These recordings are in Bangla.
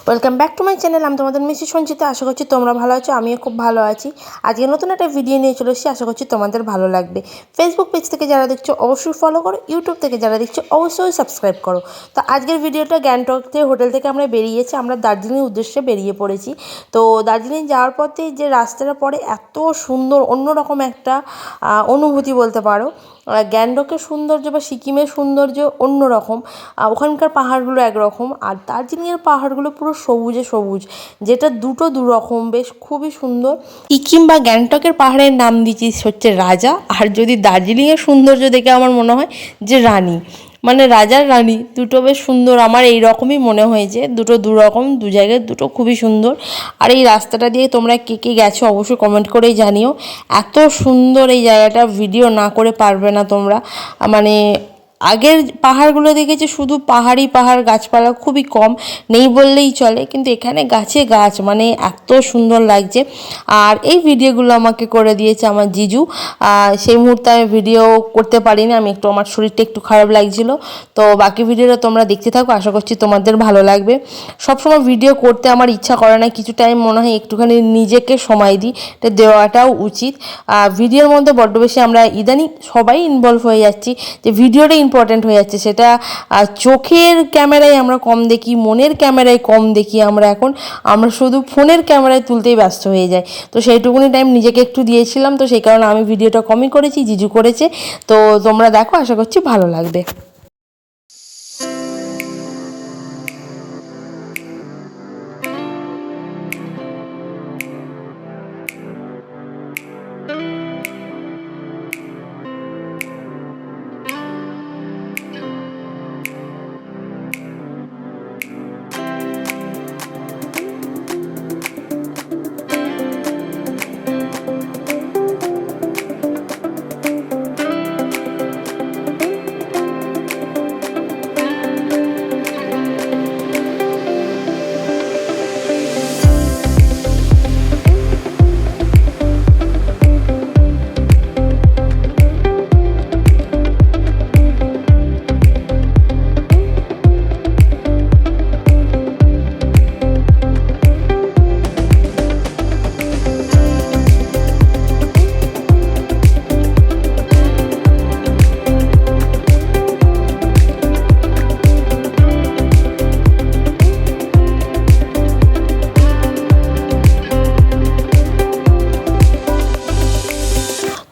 Welcome back to my channel. আমি তোমাদের মিসি সঞ্চিতা। আশা করছি তোমরা ভালো আছো, আমিও খুব ভালো আছি। আজকে নতুন একটা ভিডিও নিয়ে চলে এসেছি, আশা করছি তোমাদের ভালো লাগবে। ফেসবুক পেজ থেকে যারা দেখছো অবশ্যই ফলো করো, ইউটিউব থেকে যারা দেখছো অবশ্যই সাবস্ক্রাইব করো। তো আজকের ভিডিওটা গ্যাংটক হোটেল থেকে আমরা বেরিয়েছি, আমরা দার্জিলিংয়ের উদ্দেশ্যে বেরিয়ে পড়েছি। তো দার্জিলিং যাওয়ার পথে যে রাস্তাটা পড়ে এত সুন্দর, অন্যরকম একটা অনুভূতি বলতে পারো। গ্যাংটকের সৌন্দর্য বা সিকিমের সৌন্দর্য অন্যরকম, ওখানকার পাহাড়গুলো একরকম, আর দার্জিলিংয়ের পাহাড়গুলো পুরো সবুজে সবুজ, যেটা দু রকম, বেশ খুবই সুন্দর। সিকিম বা গ্যাংটকের পাহাড়ের নাম দিয়েছি হচ্ছে রাজা, আর যদি দার্জিলিংয়ের সৌন্দর্য দেখে আমার মনে হয় যে রানী, মানে রাজার রানী, দুটো বেশ সুন্দর। আমার এই রকমই মনে হয়েছে, দু রকম, দু জায়গায় দুটো খুবই সুন্দর। আর এই রাস্তাটা দিয়ে তোমরা কে কে গেছো অবশ্যই কমেন্ট করেই জানিও। এত সুন্দর এই জায়গাটা, ভিডিও না করে পারবে না তোমরা। মানে আগের পাহাড়গুলো দেখেছি শুধু পাহাড়ি পাহাড়, গাছপালা খুবই কম, নেই বললেই চলে, কিন্তু এখানে গাছে গাছ, মানে এত সুন্দর লাগছে। আর এই ভিডিওগুলো আমাকে করে দিয়েছে আমার জিজু। সেই মুহূর্তে আমি ভিডিও করতে পারিনি, আমি একটু, আমার শরীরটা একটু খারাপ লাগছিল। তো বাকি ভিডিওটা তোমরা দেখতে থাকো, আশা করছি তোমাদের ভালো লাগবে। সবসময় ভিডিও করতে আমার ইচ্ছা করে না, কিছু টাইম মনে হয় একটুখানি নিজেকে সময় দিই, এটা দেওয়াটাও উচিত। ভিডিওর মধ্যে বড্ড বেশি আমরা ইদানিং সবাই ইনভলভ হয়ে যাচ্ছি, যে ভিডিওটা ইম্পর্ট্যান্ট হয়ে যাচ্ছে, সেটা চোখের ক্যামেরায় আমরা কম দেখি, মনের ক্যামেরায় কম দেখি। আমরা শুধু ফোনের ক্যামেরায় তুলতেই ব্যস্ত হয়ে যাই। তো সেইটুকুনি টাইম নিজেকে একটু দিয়েছিলাম, তো সেই কারণে আমি ভিডিওটা কমই করেছি, জিজু করেছে। তো তোমরা দেখো, আশা করছি ভালো লাগবে।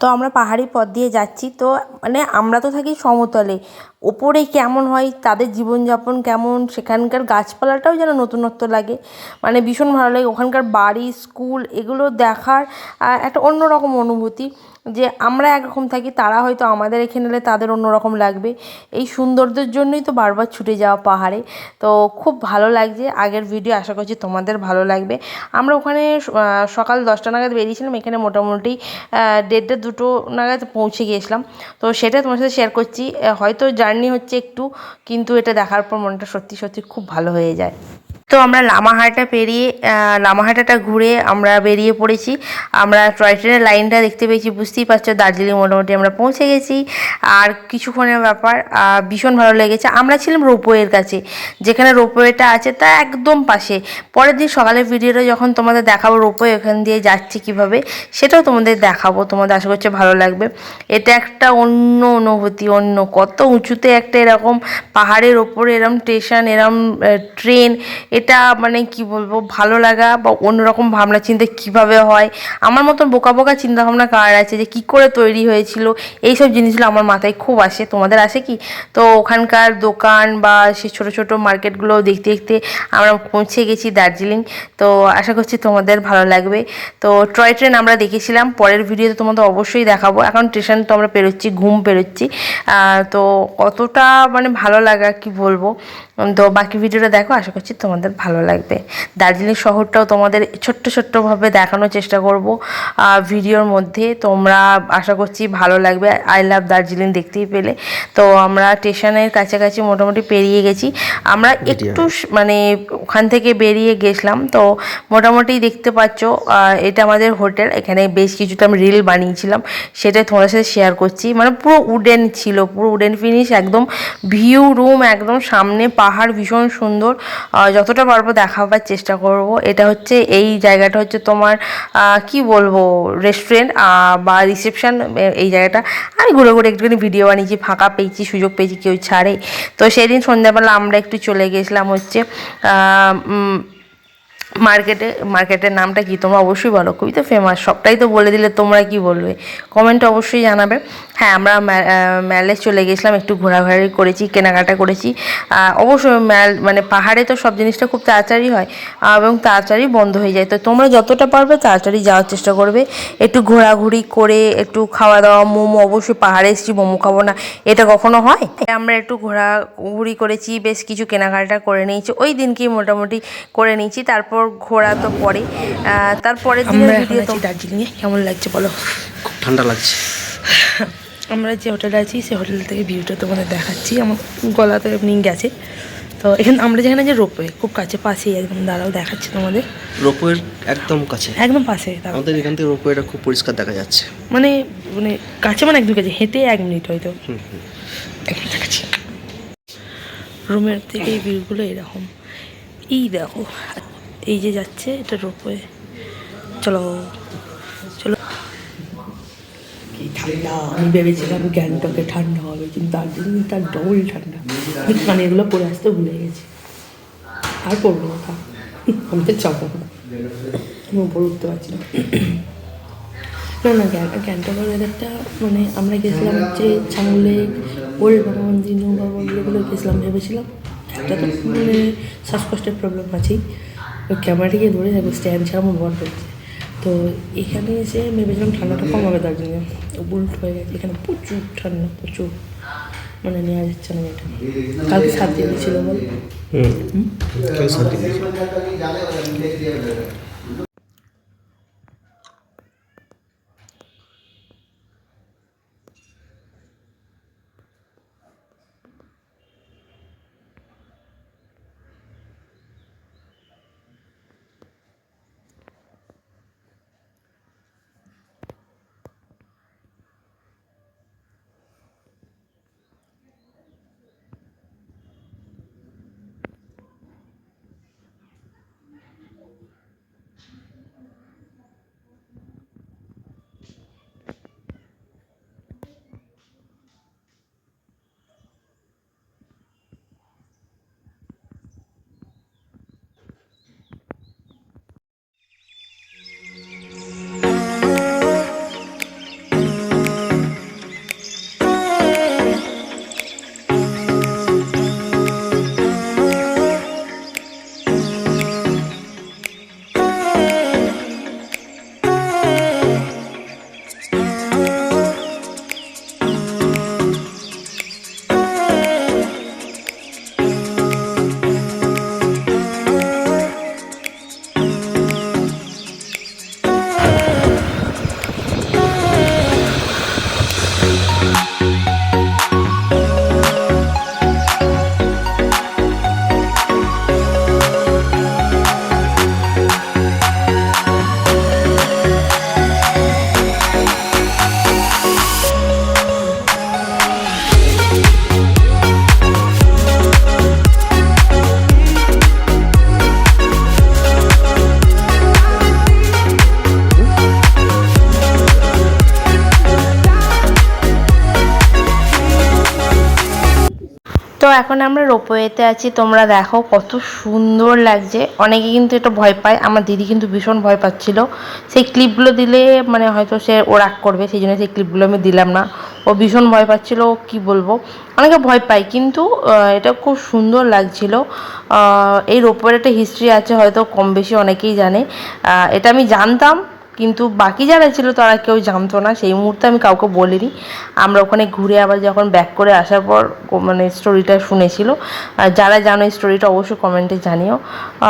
তো আমরা পাহাড়ি পথ দিয়ে যাচ্ছি, তো মানে আমরা তো থাকি সমতলে, ওপরে কেমন হয় তাদের জীবনযাপন কেমন, সেখানকার গাছপালাটাও যেন নতুনত্ব লাগে, মানে ভীষণ ভালো লাগে। ওখানকার বাড়ি, স্কুল, এগুলো দেখার একটা অন্যরকম অনুভূতি, যে আমরা একরকম থাকি, তারা হয়তো আমাদের এখানে এলে তাদের অন্যরকম লাগবে। এই সৌন্দর্যের জন্যই তো বারবার ছুটে যাওয়া পাহাড়ে। তো খুব ভালো লাগছে। আগের ভিডিও, আশা করছি তোমাদের ভালো লাগবে। আমরা ওখানে সকাল 10টা নাগাদ বেরিয়েছিলাম, এখানে মোটামুটি 1:30-2 নাগাদ পৌঁছে গিয়েছিলাম। তো সেটা তোমার সাথে শেয়ার করছি। হয়তো জার্নি হচ্ছে একটু, কিন্তু এটা দেখার পর মনটা সত্যি সত্যি খুব ভালো হয়ে যায়। তো আমরা লামাহাটা পেরিয়ে, লামাহাটাটা ঘুরে আমরা বেরিয়ে পড়েছি। আমরা টয় ট্রেনের লাইনটা দেখতে পেয়েছি, বুঝতেই পারছো দার্জিলিং মোটামুটি আমরা পৌঁছে গেছি। আর কিছুক্ষণের ব্যাপার, ভীষণ ভালো লেগেছে। আমরা ছিলাম রোপওয়ের কাছে, যেখানে রোপওয়েটা আছে তা একদম পাশে। পরের দিন সকালের ভিডিওটা যখন তোমাদের দেখাবো রোপওয়ে ওখান দিয়ে যাচ্ছে কীভাবে, সেটাও তোমাদের দেখাবো, তোমাদের আশা করছি ভালো লাগবে। এটা একটা অন্য অনুভূতি, অন্য কত উঁচুতে একটা এরকম পাহাড়ের ওপরে এরম স্টেশন, এরম ট্রেন, এটা মানে কি বলবো, ভালো লাগা বা অন্যরকম ভাবনা চিন্তা কীভাবে হয়। আমার মতন বোকা বোকা চিন্তাভাবনা কার আছে, যে কী করে তৈরি হয়েছিল, এইসব জিনিসগুলো আমার মাথায় খুব আসে। তোমাদের আসে কি? তো ওখানকার দোকান বা সে ছোটো ছোটো মার্কেটগুলো দেখতে দেখতে আমরা পৌঁছে গেছি দার্জিলিং। তো আশা করছি তোমাদের ভালো লাগবে। তো টয় ট্রেন আমরা দেখেছিলাম, পরের ভিডিওতে তোমাদের অবশ্যই দেখাবো। এখন স্টেশন তো আমরা পেরোচ্ছি, ঘুম পেরোচ্ছি। তো কতটা মানে ভালো লাগা কি বলবো। তো বাকি ভিডিওটা দেখো, আশা করছি তোমাদের ভালো লাগবে। দার্জিলিং শহরটাও তোমাদের ছোট্ট ছোট্টভাবে দেখানোর চেষ্টা করব ভিডিওর মধ্যে। তোমরা আশা করছি ভালো লাগবে। আই লাভ দার্জিলিং দেখতেই পেলে। তো আমরা স্টেশনের কাছাকাছি মোটামুটি পেরিয়ে গেছি। আমরা একটু মানে ওখান থেকে বেরিয়ে গেছিলাম, তো মোটামুটি দেখতে পাচ্ছ এটা আমাদের হোটেল। এখানে বেশ কিছুটা আমি রিল বানিয়েছিলাম, সেটাই তোমাদের সাথে শেয়ার করছি। মানে পুরো উডেন ছিল, পুরো উডেন ফিনিশ, একদম ভিউ রুম, একদম সামনে পাহাড়, ভীষণ সুন্দর। যতটা যতটা পারবো দেখাবার চেষ্টা করব। এটা হচ্ছে এই জায়গাটা হচ্ছে তোমার কি বলবো রেস্টুরেন্ট বা রিসেপশন। এই জায়গাটা আমি ঘুরে ঘুরে একটুখানি ভিডিও বানিয়েছি, ফাঁকা পেয়েছি, সুযোগ পেয়েছি, কেউ ছাড়ে। তো সেদিন সন্ধ্যাবেলা আমরা একটু চলে গেছিলাম হচ্ছে মার্কেটের নামটা কি তোমরা অবশ্যই বলো, খুবই তো ফেমাস, সবটাই তো বলে দিলে তোমরা কি বলবে, কমেন্টে অবশ্যই জানাবে। হ্যাঁ, আমরা ম্যালে চলে গেছিলাম, একটু ঘোরাঘুরি করেছি, কেনাকাটা করেছি। অবশ্যই মানে পাহাড়ে তো সব জিনিসটা খুব তাড়াতাড়ি হয় এবং তাড়াতাড়ি বন্ধ হয়ে যায়। তো তোমরা যতটা পারবে তাড়াতাড়ি যাওয়ার চেষ্টা করবে, একটু ঘোরাঘুরি করে একটু খাওয়া দাওয়া। মোমো, অবশ্যই পাহাড়ে এসেছি, মোমো খাবো না এটা কখনো হয়? আমরা একটু ঘোরাঘুরি করেছি, বেশ কিছু কেনাকাটা করে নিয়েছি, ওই দিনকেই মোটামুটি করে নিয়েছি। তারপর ঘোরা তো পরে, তারপরের দিনের ভিডিও তো দার্জিলিংয়ে কেমন লাগছে বলো? খুব ঠান্ডা লাগছে। আমরা যে হোটেলে আছি সেই হোটেল থেকে ভিউটা তোমাদের দেখাচ্ছি, আমার গলা তো এমনি গেছে। তো এখানে আমরা যেখানে যে রোপওয়ে খুব কাছে, পাশেই একদম, দাঁড়াও দেখাচ্ছি তোমাদের। রোপওয়ের একদম কাছে, একদম পাশে আমাদের এখান থেকে রোপওয়েটা খুব পরিষ্কার দেখা যাচ্ছে। মানে মানে কাছে, মানে একদম কাছে, হেঁটে 1 মিনিট হয়তো। একদম দেখাচ্ছি রুমের থেকে এই ভিউগুলো এরকম। এই দেখো, এই যে যাচ্ছে এটা রোপওয়ে। চলো চলো। কি ঠান্ডা! আমি ভেবেছিলাম গ্যাংটকে ঠান্ডা হবে, কিন্তু দার্জিলিং তার ডবল ঠান্ডা। আমি কানেরগুলো পরে আসতে ভুলে গেছি, আর পরবো না। আমি তো চাপো না, আমি উপরে উঠতে পারছি না। না গ্যাংটকের ওয়েদারটা, মানে আমরা গেছিলাম হচ্ছে চাংলে, ওল্ড বাবা মন্দির, নিউ বাবা মন্দির, এগুলো গেছিলাম। ভেবেছিলাম একটা তো মানে শ্বাসকষ্টের প্রবলেম আছেই, ওই ক্যামেরাটিকে ধরে দেখো স্ট্যান্ড ছাড়া আমার বল করছে। তো এখানে এসে ভেবেছিলাম ঠান্ডাটা কম হবে দার্জিলিংয়ে, উল্ট হয়ে গেছে। এখানে প্রচুর ঠান্ডা, প্রচুর, মানে নেওয়া যাচ্ছে না এটা। কালকে 7 ডিগ্রি ছিল বল। তো এখন আমরা রোপওয়েতে আছি, তোমরা দেখো কত সুন্দর লাগছে। অনেকে কিন্তু এটা ভয় পায়, আমার দিদি কিন্তু ভীষণ ভয় পাচ্ছিল। সেই ক্লিপগুলো দিলে মানে হয়তো ও রাগ করবে, সেই জন্য সেই ক্লিপগুলো আমি দিলাম না। ও ভীষণ ভয় পাচ্ছিল, কি বলবো, অনেকে ভয় পায়, কিন্তু এটা খুব সুন্দর লাগছিল। এই রোপওয়ের একটা হিস্ট্রি আছে, হয়তো কম বেশি অনেকেই জানে। এটা আমি জানতাম, কিন্তু বাকি যারা ছিল তারা কেউ জানতো না, সেই মুহূর্তে আমি কাউকে বলিনি। আমরা ওখানে ঘুরে আবার যখন ব্যাক করে আসার পর মানে স্টোরিটা শুনেছিল। আর যারা জানো এই স্টোরিটা অবশ্যই কমেন্টে জানিও।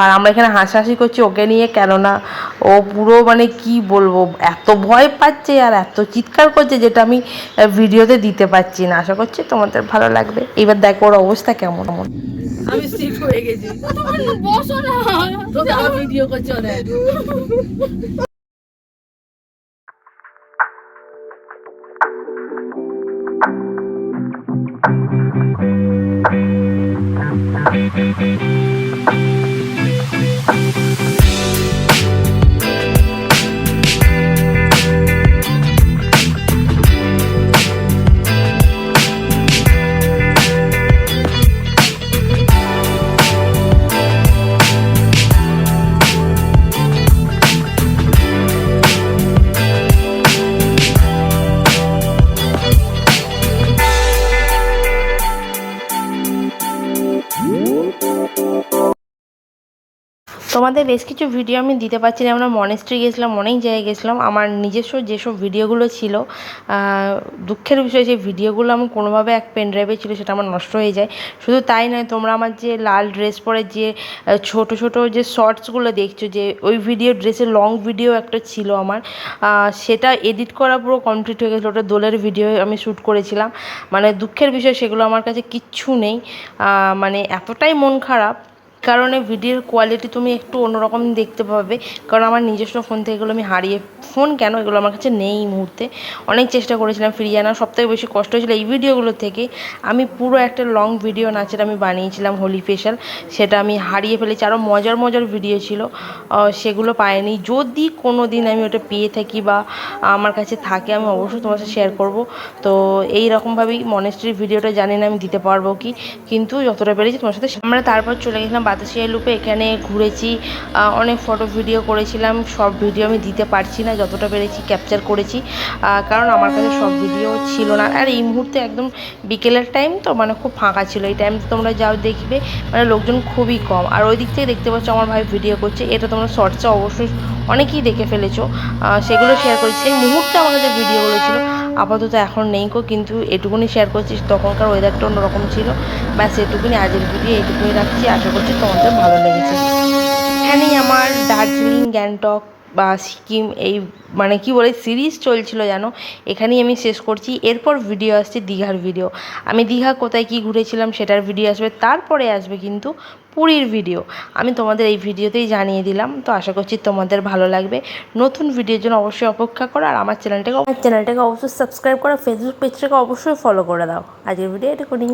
আর আমরা এখানে হাসাহাসি করছি ওকে নিয়ে, কেননা ও পুরো মানে কি বলবো, এত ভয় পাচ্ছে আর এত চিৎকার করছে, যেটা আমি ভিডিওতে দিতে পারছি না। আশা করছি তোমাদের ভালো লাগবে। এবার দেখো ওর অবস্থা কেমন। আমি স্ট্রিট হয়ে গেছি, বসো না, তো ভিডিও করছো না। তোমাদের বেশ কিছু ভিডিও আমি দিতে পারছি না। আমরা মনেস্ট্রি গেছিলাম, অনেক জায়গায় গেছিলাম। আমার নিজস্ব যেসব ভিডিওগুলো ছিল, দুঃখের বিষয় সেই ভিডিওগুলো আমার কোনোভাবে এক পেন ড্রাইভে ছিল, সেটা আমার নষ্ট হয়ে যায়। শুধু তাই নয়, তোমরা আমার যে লাল ড্রেস পরে যে ছোট ছোট যে শর্টসগুলো দেখছো, যে ওই ভিডিও ড্রেসের লং ভিডিও একটা ছিল আমার, সেটা এডিট করা পুরো কমপ্লিট হয়ে গেছিলো। ওটা দোলের ভিডিও আমি শ্যুট করেছিলাম। মানে দুঃখের বিষয়, সেগুলো আমার কাছে কিচ্ছু নেই। মানে এতটাই মন খারাপ, কারণে ভিডিওর কোয়ালিটি তুমি একটু অন্যরকম দেখতে পাবে, কারণ আমার নিজস্ব ফোন থেকে এগুলো আমি হারিয়ে, ফোন কেন, এগুলো আমার কাছে নেই এই মুহূর্তে। অনেক চেষ্টা করেছিলাম ফিরিয়ে আনার। সবথেকে বেশি কষ্ট হয়েছিল এই ভিডিওগুলো থেকে। আমি পুরো একটা লং ভিডিও নাচের আমি বানিয়েছিলাম, হোলি স্পেশাল, সেটা আমি হারিয়ে ফেলেছি। আরও মজার মজার ভিডিও ছিল, সেগুলো পাইনি। যদি কোনো দিন আমি ওটা পেয়ে থাকি বা আমার কাছে থাকে, আমি অবশ্যই তোমার সাথে শেয়ার করব। তো এই রকমভাবেই মনেস্ট্রির ভিডিওটা জানি না আমি দিতে পারবো কি, কিন্তু যতটা পেরেছি তোমার সাথে। আমরা তারপর চলে গেছিলাম বাতাসিয়া লুপে, এখানে ঘুরেছি, অনেক ফটো ভিডিও করেছিলাম। সব ভিডিও আমি দিতে পারছি না, যতটা পেরেছি ক্যাপচার করেছি, কারণ আমার কাছে সব ভিডিও ছিল না। আর এই মুহূর্তে একদম বিকেলের টাইম, তো মানে খুব ফাঁকা ছিল এই টাইমটা। তোমরা যাও দেখবে, মানে লোকজন খুবই কম। আর ওই দিক থেকে দেখতে পাচ্ছ আমার ভাই ভিডিও করছে, এটা তোমরা শর্টসে অবশ্যই অনেকেই দেখে ফেলেছো, সেগুলো শেয়ার করছি। এই মুহূর্তে আমার কাছে ভিডিওগুলো ছিল, আপাতত এখন নেই কো, কিন্তু এটুকুনি শেয়ার করছি। তখনকার ওয়েদারটা অন্যরকম ছিল। ব্যাস এটুকুনি, আজের ভিডিও এটুকুনি রাখছি। আশা করছি তোমাদের ভালো লেগেছে। এখানেই আমার দার্জিলিং, গ্যাংটক বা সিকিম, এই মানে কি বলে সিরিজ চলছিল যেন, এখানেই আমি শেষ করছি। এরপর ভিডিও আসছে দীঘার ভিডিও। আমি দীঘা কোথায় কী ঘুরেছিলাম সেটার ভিডিও আসবে, তারপরে আসবে কিন্তু পুরীর ভিডিও। আমি তোমাদের এই ভিডিওতেই জানিয়ে দিলাম। তো আশা করছি তোমাদের ভালো লাগবে। নতুন ভিডিওর জন্য অবশ্যই অপেক্ষা করো, আর আমার চ্যানেলটাকে অবশ্যই সাবস্ক্রাইব করো, ফেসবুক পেজটাকে অবশ্যই ফলো করে দাও। আজকের ভিডিও এটুকুনি।